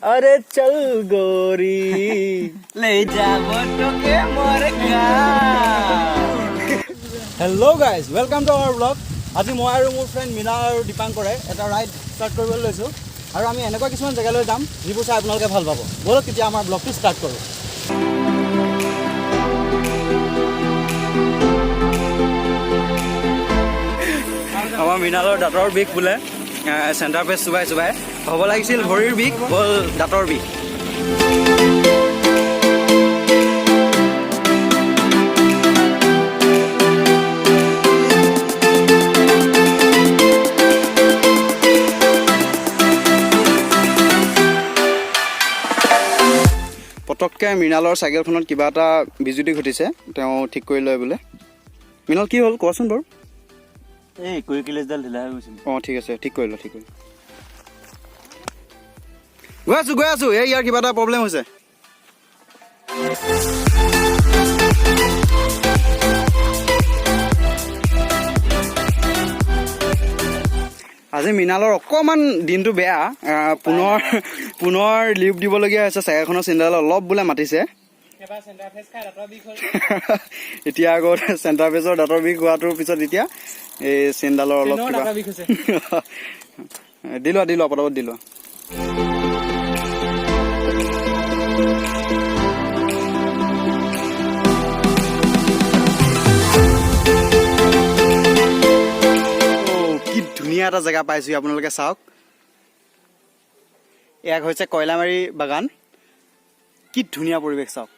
अरे चल गोरी ले जाबो তোকে मोर गाँव। Hello guys welcome to our blog. আজি মই আৰু মোৰ ফ্ৰেণ্ড মীনা আৰু দীপাংকৰে এটা ৰাইড ষ্টাৰ্ট কৰিবলৈ লৈছোঁ আৰু আমি এনেকুৱা কিছুমান জেগালৈ যাম যিবোৰ চাই আপোনালোকে ভাল পাব। বলক তেতিয়া আমাৰ ব্লগটো ষ্টাৰ্ট কৰোঁ। আমাৰ মীনালৰ দাঁতৰ বিষ বোলে চেণ্টাৰ পেজ চুবাই চুবাই হ'ব লাগিছিল ভৰিৰ বিষ হ'ল দাঁতৰ বিষ। পটককৈ মৃণালৰ চাইকেলখনত কিবা এটা বিজুতি ঘটিছে, তেওঁ ঠিক কৰি লয় বোলে। মৃণাল কি হ'ল কোৱাচোন বাৰু। এই কুইকিলেজডাল ঢিলা হৈ গৈছিল। অঁ ঠিক আছে, ঠিক কৰিলোঁ ঠিক কৰিলোঁ। গৈ আছোঁ এই ইয়াৰ কিবা এটা প্ৰব্লেম হৈছে। আজি মৃণালৰ অকণমান দিনটো বেয়া, পুনৰ লিভ দিবলগীয়া হৈছে। চাইকেলখনৰ চেণ্ডাল অলপ বোলে মাতিছে। এতিয়া আকৌ চেণ্টাৰ পেজৰ দাঁতৰ বিষ হোৱাটোৰ পিছত এতিয়া এই চেণ্ডালৰ অলপ দি লোৱা পটাপট দি লোৱা। কি ধুনীয়া এটা জেগা পাইছোঁ আপোনালোকে চাওক। এক হৈছে কয়লামাৰী বাগান। কি ধুনীয়া পৰিৱেশ চাওক।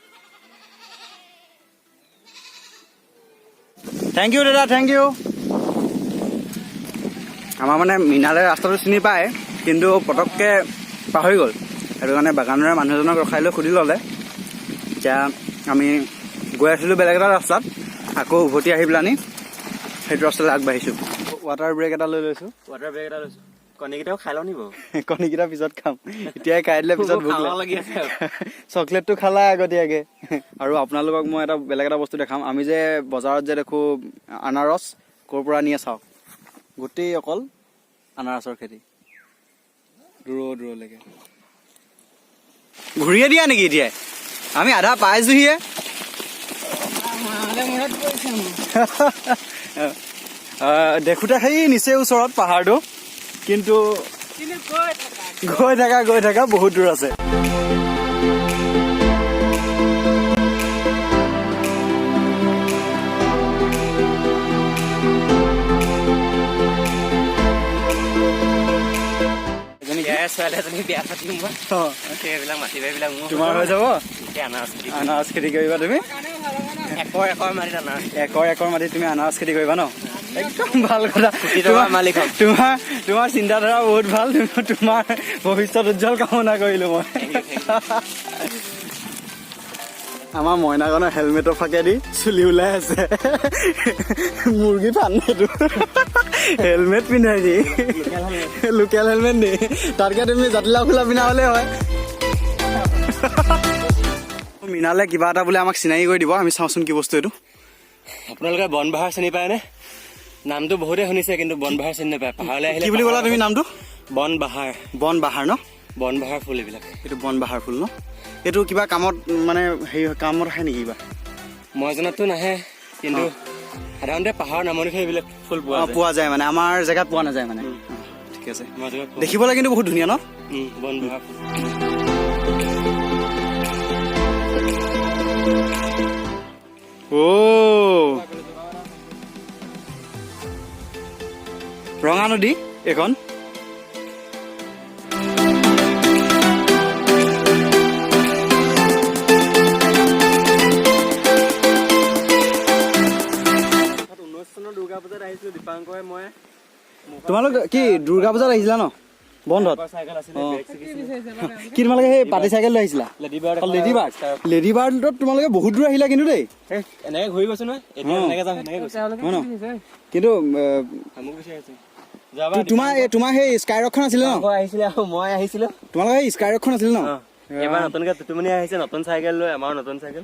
থেংক ইউ দাদা, থেংক ইউ। আমাৰ মানে মৃণালে ৰাস্তাটো চিনি পায় কিন্তু পটককৈ পাহৰি গ'ল, সেইটো কাৰণে বাগানৰে মানুহ এজনক ৰখাই লৈ সুধি ল'লে। এতিয়া আমি গৈ আছিলোঁ বেলেগ এটা ৰাস্তাত, আকৌ উভতি আহি পেলানি সেইটো ৰাস্তালৈ আগবাঢ়িছোঁ। ৱাটাৰ ব্ৰেক এটা লৈ লৈছোঁ। কণীকেইটাও খাই লওঁ নি বাৰু? কণীকেইটা পিছত খাম, এতিয়াই খাই দিলে পিছত ভোক লাগি আছে। চকলেটটো খালা আগতীয়াকৈ। আৰু আপোনালোকক মই এটা বেলেগ এটা বস্তু দেখাম। আমি যে বজাৰত যে দেখোঁ আনাৰস ক'ৰ পৰা নিয়ে চাওক, গোটেই অকল আনাৰসৰ খেতি দূৰলৈকে। ঘূৰিয়ে দিয়া নেকি এতিয়াই? আমি আধা পাইছোঁহিয়ে। দেখোঁতে সেই নিচেই ওচৰত পাহাৰটো, কিন্তু গৈ থাকা বহুত দূৰ আছে। তোমাৰ হৈ যাব আনাৰস খেতি কৰিবা তুমি? একৰ মাটি তুমি আনাৰস খেতি কৰিবা ন? একদম ভাল কথা। তোমাৰ চিন্তাধাৰা বহুত ভাল। তোমাৰ ভৱিষ্যত উজ্জ্বল কামনা কৰিলো মই। আমাৰ মইনাগণৰ হেলমেটৰ ফাকেদি চুলি ওলাই আছে। মুৰ্গী ফান্দেটো হেলমেট পিন্ধাই দি, লোকেল হেলমেট দি, তাতকে তুমি জাতিলাও খোলা পিন্ধা হলে হয়। মৃণালে কিবা এটা বোলে আমাক চিনাকি কৰি দিব, আমি চাওঁচোন কি বস্তু এইটো। আপোনালোকে বনবাহাৰ চিনি পায়নে? নামটো বহুতে শুনিছে কিন্তু বনবাহাৰ চিনি নাপায়। পাহাৰলৈ আহিলে কি বুলি ক'লা তুমি নামটো? বনবাহাৰ ন? বনবাহাৰ ফুল এইবিলাক। এইটো বনবাহাৰ ফুল ন? এইটো কিবা কামত মানে হেৰি কামত আহে নেকি কিবা? মই জনাততো নাহে, কিন্তু সাধাৰণতে পাহাৰৰ নামনিহে এইবিলাক ফুল পোৱা যায় মানে, আমাৰ জেগাত পোৱা নাযায় মানে। ঠিক আছে, দেখিবলৈ কিন্তু বহুত ধুনীয়া ন? বনবাহাৰ ফুল। ৰঙা নদী এইখন। তোমালোক কি দুৰ্গা পূজাত আহিছিলা ন? বন্ধত কি তোমালোকে সেই পাতি চাইকেল লৈ আহিছিলা? লেডি বাৰ্ডত তোমালোকে বহুত দূৰ আহিলা কিন্তু দেই। এনেকে ঘূৰি গৈছো নহয়, কিন্তু তোমাৰ সেই স্কাই ৰকখন আছিলে ন? মই আহিছিলো। তোমালোকৰ সেই স্কাই ৰকখন আছিলে ন? এবাৰ নতুনকে টুটুমনি আহিছে, নতুন চাইকেল লৈ, আমাৰ নতুন চাইকেল।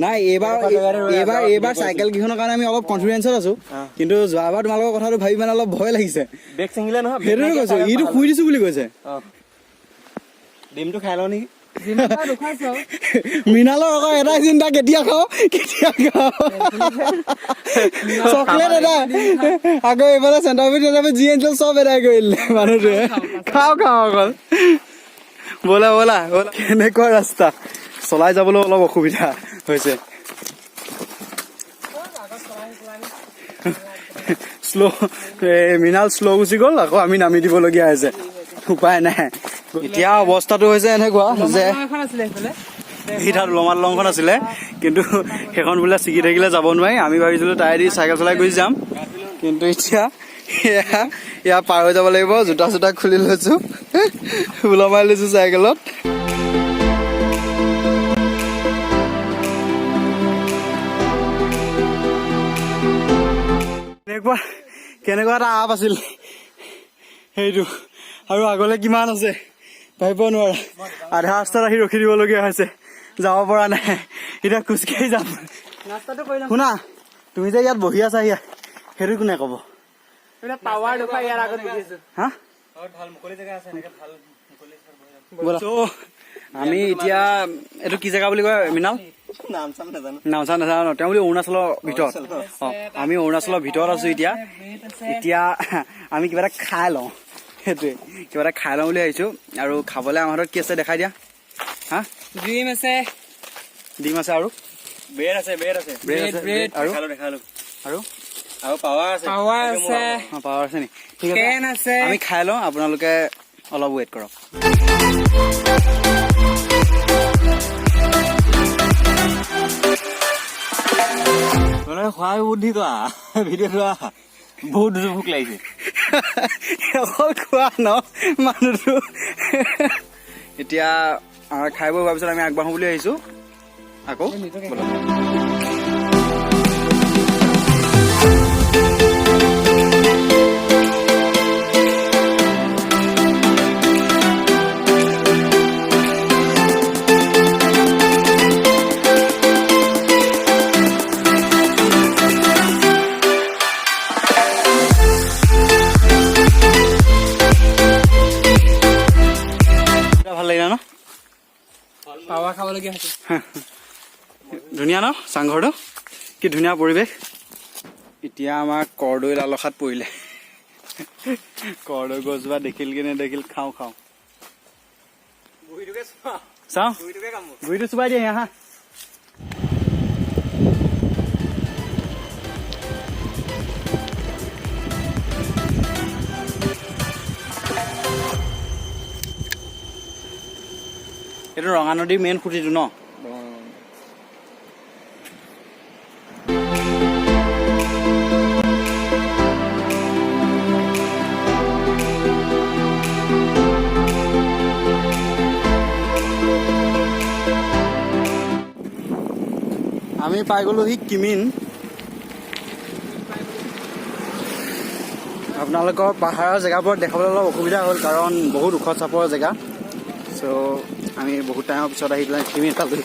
নাই এইবাৰ চাইকেল কেইখনৰ কাৰণে আমি অলপ কনফিডেন্সত আছো, কিন্তু যোৱাবাৰ তোমালোকৰ কথাটো ভাবি মানে অলপ ভয় লাগিছে। ব্ৰেক চিঙিলে নহয়, সেইটোৱে কৈছো, ইটো শুই দিছো বুলি কৈছে। ডিমটো খাই লওঁ নেকি? মৃণালৰ আকৌ এটাই চিন্তা, কেতিয়া খাওঁ চকলেট এটা। আকৌ এইফালে চেণ্টাৰফিট যি আনিছিল চব এদাই কৰিলে মানুহটোৱে। খাওঁ অকল। ব'লা ব'লা ব'লা। কেনেকুৱা ৰাস্তা, চলাই যাবলৈ অলপ অসুবিধা হৈছে। মৃণাল শ্ল' গুচি গ'ল, আকৌ আমি নামি দিবলগীয়া হৈছে, উপায় নাই। এতিয়া অৱস্থাটো হৈছে এনেকুৱা যে সি তাত লমাল লংখন আছিলে, কিন্তু সেইখন বোলে ছিগি থাকিলে যাব নোৱাৰি। আমি ভাবিছিলো তাইদি চাইকেল চলাই গুচি যাম, কিন্তু এতিয়া এয়া পাৰ হৈ যাব লাগিব। জোতা চোতা খুলি লৈছো, ওলমাই লৈছো চাইকেলত। কেনেকুৱা এটা আপ আছিল সেইটো, আৰু আগলে কিমান আছে ভাবিব নোৱাৰা। আধা ৰাস্তাত আহি ৰখি দিবলগীয়া হৈছে, যাব পৰা নাই। এতিয়া খোজকাঢ়ি যাম। শুনা, তুমি যে ইয়াত বহি আছা ইয়াত, সেইটো কোনে কব? আমি এতিয়া এইটো কি জেগা বুলি কয় মৃণাল? নাম চাম নাজানো। তেওঁ বুলি অৰুণাচলৰ ভিতৰত। আমি অৰুণাচলৰ ভিতৰত আছো এতিয়া। আমি কিবা এটা খাই লওঁ, সেইটোৱে কিবা এটা খাই লওঁ বুলি ভাবিছো। আৰু খাবলৈ আমাৰ হাতত কি আছে দেখাই দিয়া। হা, ডিম আছে আৰু ব্ৰেড আছে আৰু পাৱাৰ আছে নি? ঠিক আছে, আমি খাই লওঁ, আপোনালোকে অলপ ৱেইট কৰক। খোৱা বুদ্ধি কৰা ভিডিঅ' চোৱা, বহুত ভোক লাগিছে। অকল খোৱা ন মানুহটো। এতিয়া আমাৰ খাই বৈ হোৱাৰ পিছত আমি আগবাঢ়ো বুলি আহিছো আকৌ। ধুনীয়া ন চাংঘৰটো, কি ধুনীয়া পৰিৱেশ। এতিয়া আমাৰ কৰ্দৈ লালসাত পৰিলে। কৰ্দৈ গছজোপা দেখিল কি নেদেখিল, খাওঁ চাওঁ, গুৰিটো চুবাই দিয়ে হা। এইটো ৰঙা নদীৰ মেইন খুঁটিটো ন? আমি পাই গ'লোহি কিমিন। আপোনালোকৰ পাহাৰৰ জেগাবোৰত দেখাবলৈ অলপ অসুবিধা হ'ল, কাৰণ বহুত ওখ চাপৰ জেগা। চ' আমি বহুত টাইমৰ পিছত আহি পেলাই কিমিন পালোহি।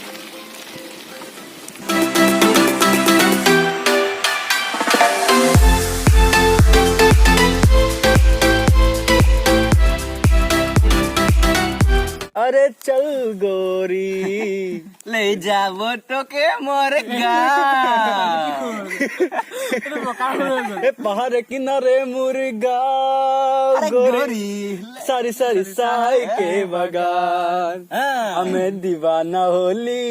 अरे चल गोरी ले जाबो তোকে मोर गाँव, पहाड़ किनारे मुर्गा गोरी सारी सारी साई के बगान, हमें दीवाना होली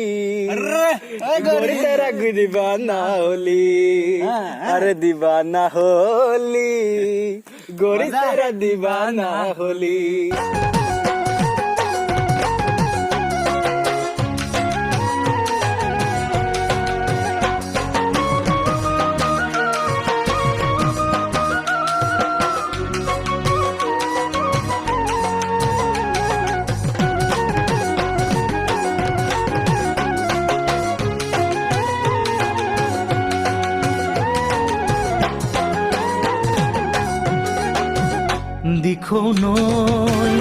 गोरी तेरा दीवाना होली, अरे दीवाना होली गोरी तेरा दीवाना होली। दिखो नोय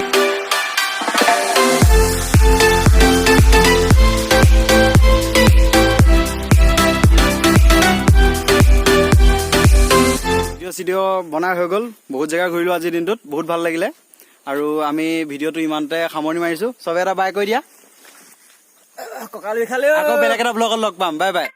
ভিডিঅ' বনাই হৈ গ'ল। বহুত জেগা ঘূৰিলো আজিৰ দিনটোত, বহুত ভাল লাগিলে। আৰু আমি ভিডিঅ'টো ইমানতে সামৰণি মাৰিছো চবে এটা বাই কৈ দিয়া কঁকাল বিষালে আকৌ বেলেগ এটা ব্লগত লগ পাম বাই বাই